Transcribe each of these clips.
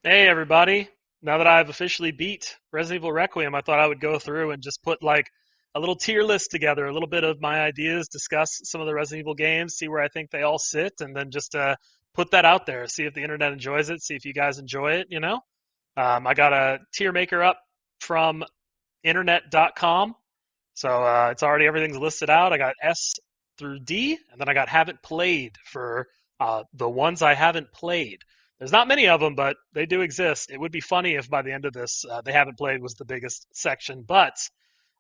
Hey everybody. Now that I've officially beat Resident Evil Requiem, I thought I would go through and just put like a little tier list together, a little bit of my ideas, discuss some of the Resident Evil games, see where I think they all sit, and then just put that out there, see if the internet enjoys it, see if you guys enjoy it. I got a tier maker up from internet.com, so it's already everything's listed out. I got S through D, and then I got haven't played for the ones I haven't played. There's not many of them, but they do exist. It would be funny if by the end of this, they haven't played was the biggest section, but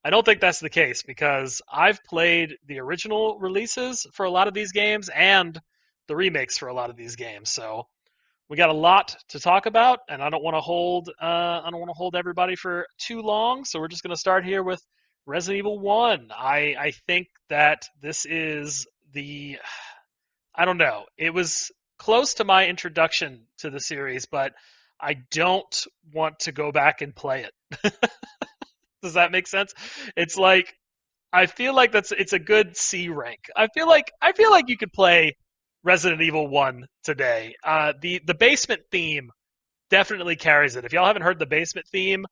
I don't think that's the case because I've played the original releases for a lot of these games and the remakes for a lot of these games. So we got a lot to talk about, and I don't want to hold everybody for too long. So we're just going to start here with Resident Evil One. I think that this is the I don't know. It was close to my introduction to the series, but I don't want to go back and play it. Does that make sense? It's like I feel like it's a good C rank. I feel like you could play Resident Evil 1 today. The basement theme definitely carries it. If y'all haven't heard the basement theme,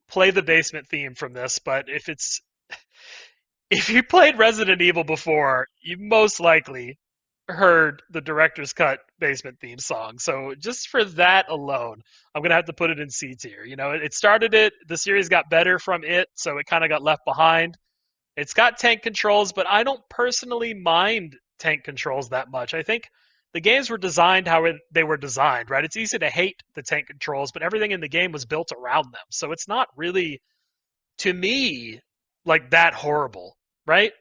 play the basement theme from this, but if you played Resident Evil before, you most likely heard the director's cut basement theme song. So just for that alone, I'm gonna have to put it in C tier. It started it. The series got better from it, so it kind of got left behind. It's got tank controls, but I don't personally mind tank controls that much. I think the games were designed how they were designed, right? It's easy to hate the tank controls, but everything in the game was built around them. So it's not really, to me, like that horrible, right?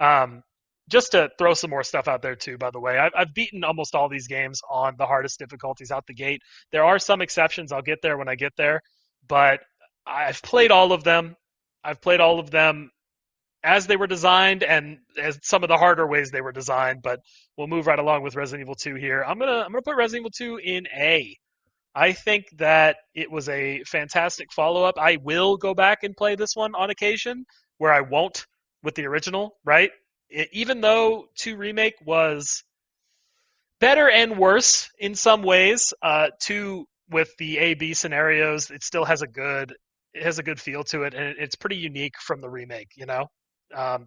Um, just to throw some more stuff out there too, by the way, I've beaten almost all these games on the hardest difficulties out the gate. There are some exceptions. I'll get there when I get there, but I've played all of them. I've played all of them as they were designed and as some of the harder ways they were designed. But we'll move right along with Resident Evil 2 here. I'm gonna put Resident Evil 2 in A. I think that it was a fantastic follow up. I will go back and play this one on occasion where I won't with the original, right? Even though 2 Remake was better and worse in some ways, 2 with the A B scenarios, it still has a good feel to it, and it's pretty unique from the remake.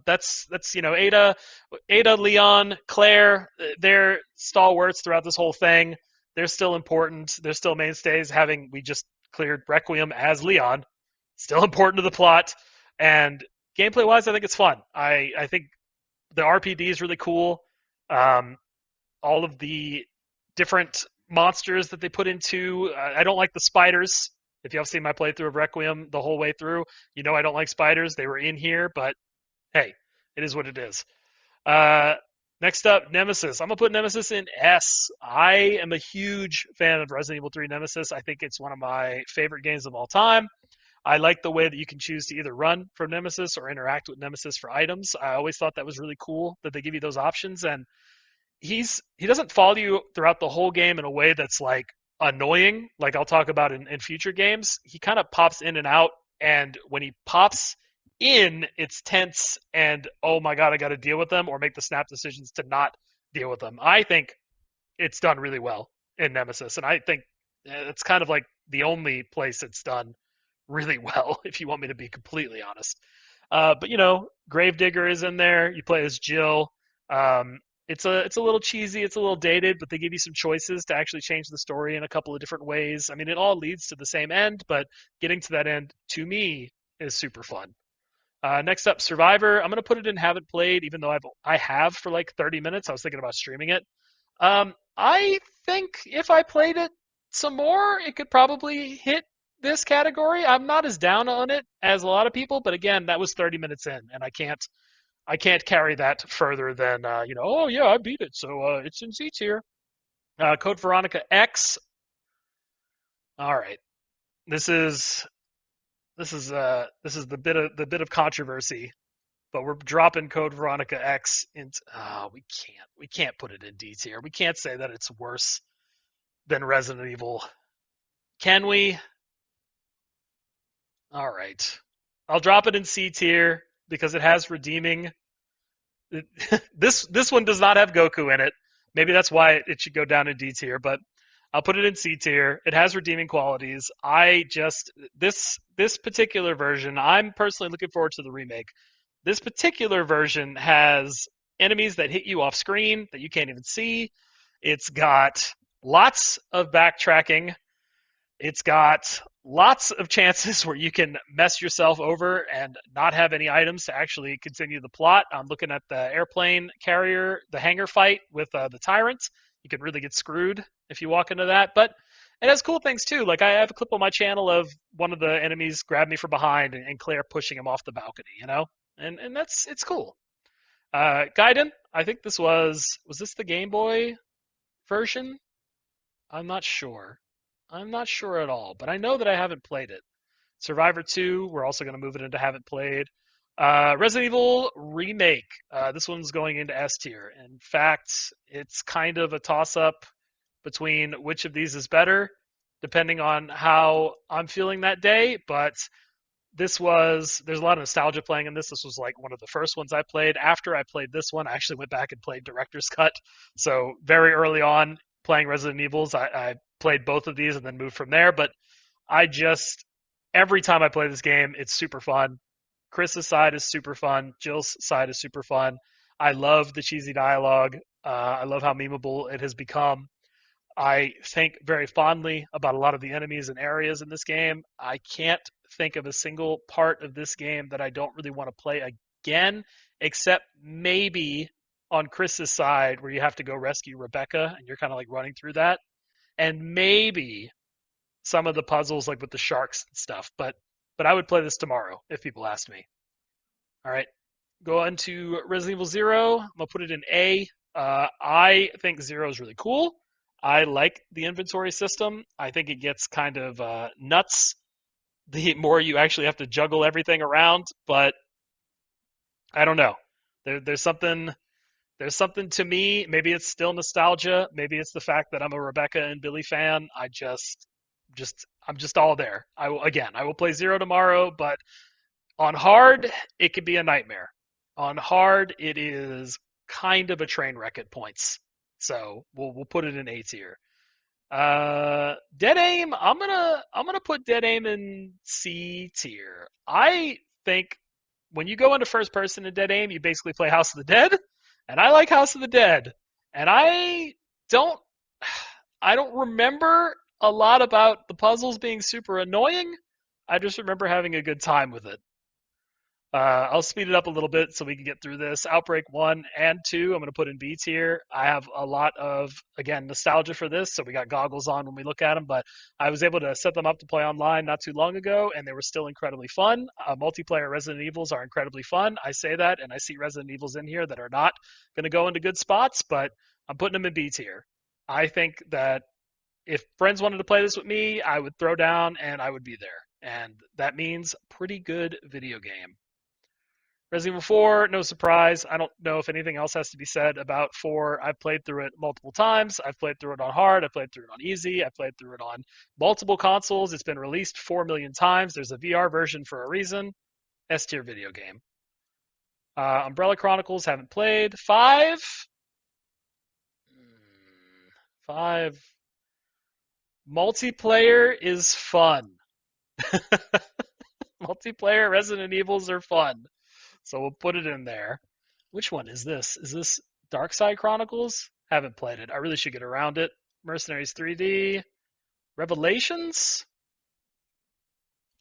That's Ada, Leon, Claire. They're stalwarts throughout this whole thing. They're still important. They're still mainstays. We just cleared Requiem as Leon, still important to the plot. And gameplay wise, I think it's fun. I think the RPD is really cool. Um, all of the different monsters that they put into. I don't like the spiders. If you have seen my playthrough of Requiem the whole way through, I don't like spiders. They were in here, but hey, it is what it is. Uh, Next up, Nemesis. I'm gonna put Nemesis in S. I am a huge fan of Resident Evil 3 Nemesis. I think it's one of my favorite games of all time. I like the way that you can choose to either run from Nemesis or interact with Nemesis for items. I always thought that was really cool that they give you those options, and he doesn't follow you throughout the whole game in a way that's like annoying, like I'll talk about in future games. He kind of pops in and out, and when he pops in, it's tense and oh my god, I got to deal with them or make the snap decisions to not deal with them. I think it's done really well in Nemesis, and I think it's kind of like the only place it's done really well, if you want me to be completely honest. But Gravedigger is in there. You play as Jill. Um, it's a little cheesy, it's a little dated, but they give you some choices to actually change the story in a couple of different ways. I mean, it all leads to the same end, but getting to that end to me is super fun. Next up, Survivor. I'm gonna put it in haven't played, even though I have for like 30 minutes. I was thinking about streaming it. I think if I played it some more, it could probably hit this category. I'm not as down on it as a lot of people, but again, that was 30 minutes in, and I can't carry that further than oh yeah, I beat it, so it's in C tier. Code Veronica X. All right, this is this is the bit of controversy, but we're dropping Code Veronica X into. We can't put it in D tier. We can't say that it's worse than Resident Evil. Can we? All right, I'll drop it in C tier because it has redeeming. This one does not have Goku in it. Maybe that's why it should go down in D tier. But I'll put it in C tier. It has redeeming qualities. I just this particular version, I'm personally looking forward to the remake. This particular version has enemies that hit you off screen that you can't even see. It's got lots of backtracking. It's got lots of chances where you can mess yourself over and not have any items to actually continue the plot. I'm looking at the airplane carrier, the hangar fight with the tyrant. You can really get screwed if you walk into that. But it has cool things too. Like I have a clip on my channel of one of the enemies grab me from behind and Claire pushing him off the balcony, and that's it's cool. Gaiden, I think this was this the Game Boy version? I'm not sure. I'm not sure at all, but I know that I haven't played it. Survivor 2, we're also going to move it into haven't played. Resident Evil Remake. This one's going into S tier. In fact, it's kind of a toss up between which of these is better, depending on how I'm feeling that day. But there's a lot of nostalgia playing in this. This was like one of the first ones I played. After I played this one, I actually went back and played Director's Cut. So very early on playing Resident Evils, I played both of these and then moved from there. But I just every time I play this game, it's super fun. Chris's side is super fun. Jill's side is super fun. I love the cheesy dialogue. I love how memeable it has become. I think very fondly about a lot of the enemies and areas in this game. I can't think of a single part of this game that I don't really want to play again, except maybe on Chris's side where you have to go rescue Rebecca and you're kind of like running through that. And maybe some of the puzzles like with the sharks and stuff. But I would play this tomorrow if people asked me. All right. Go on to Resident Evil Zero. I'm gonna put it in A. I think Zero is really cool. I like the inventory system. I think it gets kind of nuts the more you actually have to juggle everything around. But I don't know. There's something. There's something to me. Maybe it's still nostalgia. Maybe it's the fact that I'm a Rebecca and Billy fan. I'm just all there. I will play Zero tomorrow, but on hard, it could be a nightmare. On hard, it is kind of a train wreck at points. So we'll put it in A tier. Dead Aim, I'm gonna put Dead Aim in C tier. I think when you go into first person in Dead Aim, you basically play House of the Dead, and I like House of the Dead, and don't I don't remember a lot about the puzzles being super annoying. I just remember having a good time with it. I'll speed it up a little bit so we can get through this. Outbreak 1 and 2, I'm going to put in B tier. I have a lot of, again, nostalgia for this, so we got goggles on when we look at them, but I was able to set them up to play online not too long ago, and they were still incredibly fun. Multiplayer Resident Evils are incredibly fun. I say that, and I see Resident Evils in here that are not going to go into good spots, but I'm putting them in B tier. I think that if friends wanted to play this with me, I would throw down and I would be there. And that means pretty good video game. Resident Evil 4, no surprise. I don't know if anything else has to be said about 4. I've played through it multiple times. I've played through it on hard. I've played through it on easy. I've played through it on multiple consoles. It's been released 4 million times. There's a VR version for a reason. S tier video game. Umbrella Chronicles, haven't played. 5. 5. Multiplayer is fun. Multiplayer Resident Evils are fun. So we'll put it in there. Which one is this? Is this Dark Side Chronicles? Haven't played it. I really should get around it. Mercenaries 3D. Revelations?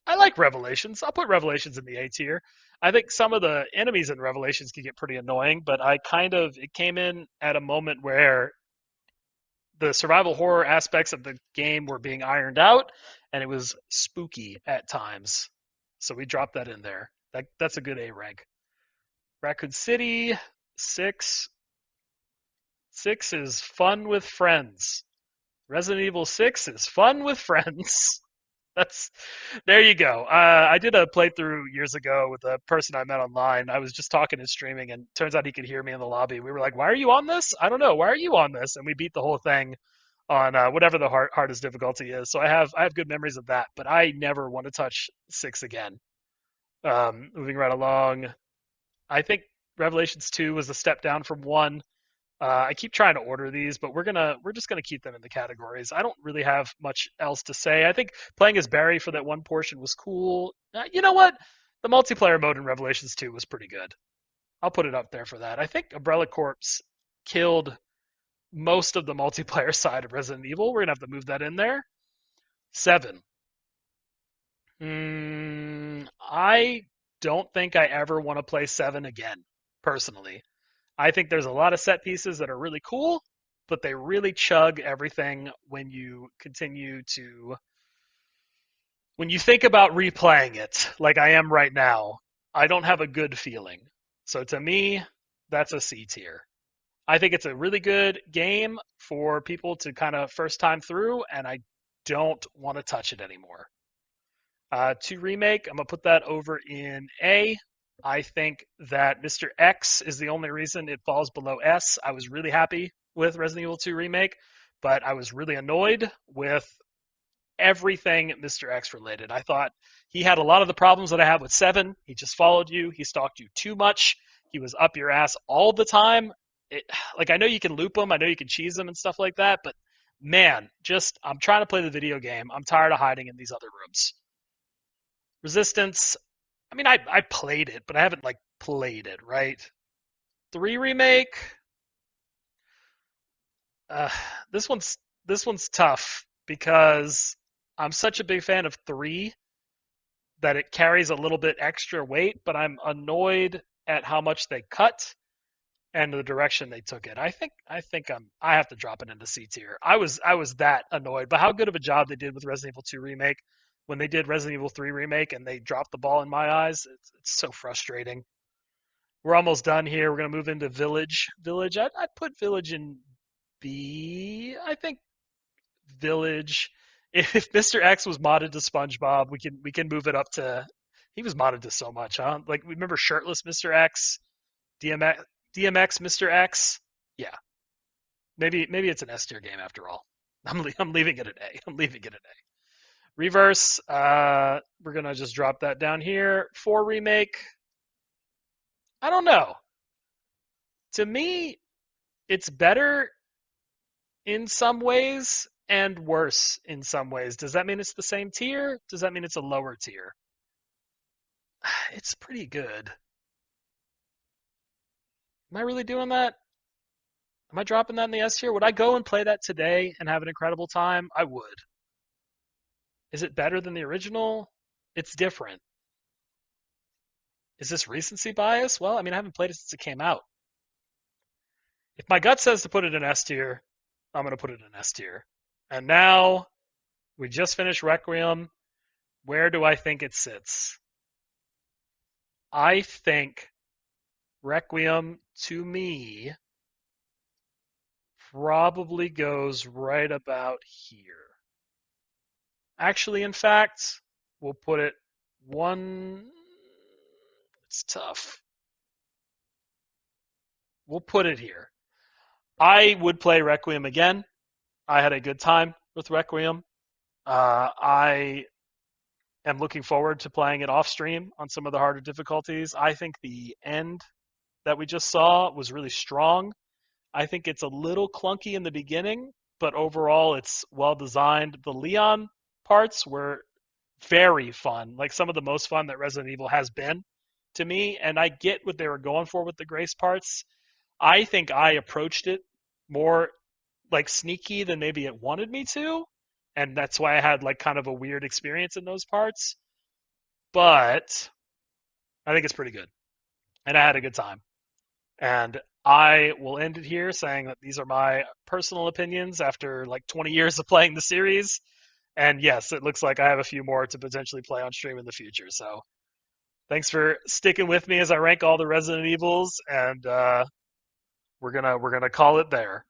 I like Revelations. I'll put Revelations in the A tier. I think some of the enemies in Revelations can get pretty annoying, but it came in at a moment where the survival horror aspects of the game were being ironed out, and it was spooky at times. So we dropped that in there. That's a good A rank. Raccoon City, 6. 6 is fun with friends. Resident Evil 6 is fun with friends. That's There you go. I did a playthrough years ago with a person I met online. I was just talking and streaming, and turns out he could hear me in the lobby. We were like, "Why are you on this?" I don't know. Why are you on this? And we beat the whole thing on whatever the hardest difficulty is. So I have good memories of that, but I never want to touch 6 again. Moving right along, I think Revelations 2 was a step down from 1. I keep trying to order these, but we're just gonna keep them in the categories. I don't really have much else to say. I think playing as Barry for that one portion was cool. You know what? The multiplayer mode in Revelations 2 was pretty good. I'll put it up there for that. I think Umbrella Corps killed most of the multiplayer side of Resident Evil. We're gonna have to move that in there. 7. I don't think I ever want to play 7 again, personally. I think there's a lot of set pieces that are really cool, but they really chug everything when you continue to when you think about replaying it, like I am right now. I don't have a good feeling. So to me, that's a C tier. I think it's a really good game for people to kind of first time through, and I don't want to touch it anymore. 2 remake, I'm gonna put that over in A. I think that Mr. X is the only reason it falls below S. I was really happy with Resident Evil 2 remake, but I was really annoyed with everything Mr. X related. I thought he had a lot of the problems that I have with 7. He just followed you. He stalked you too much. He was up your ass all the time. Like I know you can loop him, I know you can cheese him and stuff like that, but man, just I'm trying to play the video game. I'm tired of hiding in these other rooms. Resistance, I mean, I played it, but I haven't like played it, right? 3 remake, uh, this one's this one's tough because I'm such a big fan of 3 that it carries a little bit extra weight, but I'm annoyed at how much they cut and the direction they took it. I have to drop it into C tier. I was that annoyed by how good of a job they did with Resident Evil 2 remake when they did Resident Evil 3 remake and they dropped the ball in my eyes. It's so frustrating. We're almost done here. We're gonna move into Village. Village. I'd put Village in B. I think Village. If Mr. X was modded to SpongeBob, we can move it up to. He was modded to so much, huh? Like remember shirtless Mr. X, DMX Mr. X. Yeah, maybe it's an S tier game after all. I'm leaving it at A. I'm leaving it at A. Reverse. We're gonna just drop that down here. 4 remake. I don't know. To me, it's better in some ways and worse in some ways. Does that mean it's the same tier? Does that mean it's a lower tier? It's pretty good. Am I really doing that? Am I dropping that in the S tier? Would I go and play that today and have an incredible time? I would. Is it better than the original? It's different. Is this recency bias? Well, I mean, I haven't played it since it came out. If my gut says to put it in S tier, I'm going to put it in S tier. And now we just finished Requiem. Where do I think it sits? I think Requiem to me probably goes right about here. Actually, in fact, we'll put it one. It's tough. We'll put it here. I would play Requiem again. I had a good time with Requiem. I am looking forward to playing it off stream on some of the harder difficulties. I think the end that we just saw was really strong. I think it's a little clunky in the beginning, but overall it's well designed. The Leon parts were very fun, like some of the most fun that Resident Evil has been to me, and I get what they were going for with the Grace parts. I think I approached it more like sneaky than maybe it wanted me to, and that's why I had like kind of a weird experience in those parts. But I think it's pretty good, and I had a good time. And I will end it here saying that these are my personal opinions after like 20 years of playing the series. And yes, it looks like I have a few more to potentially play on stream in the future. So thanks for sticking with me as I rank all the Resident Evils, and we're gonna call it there.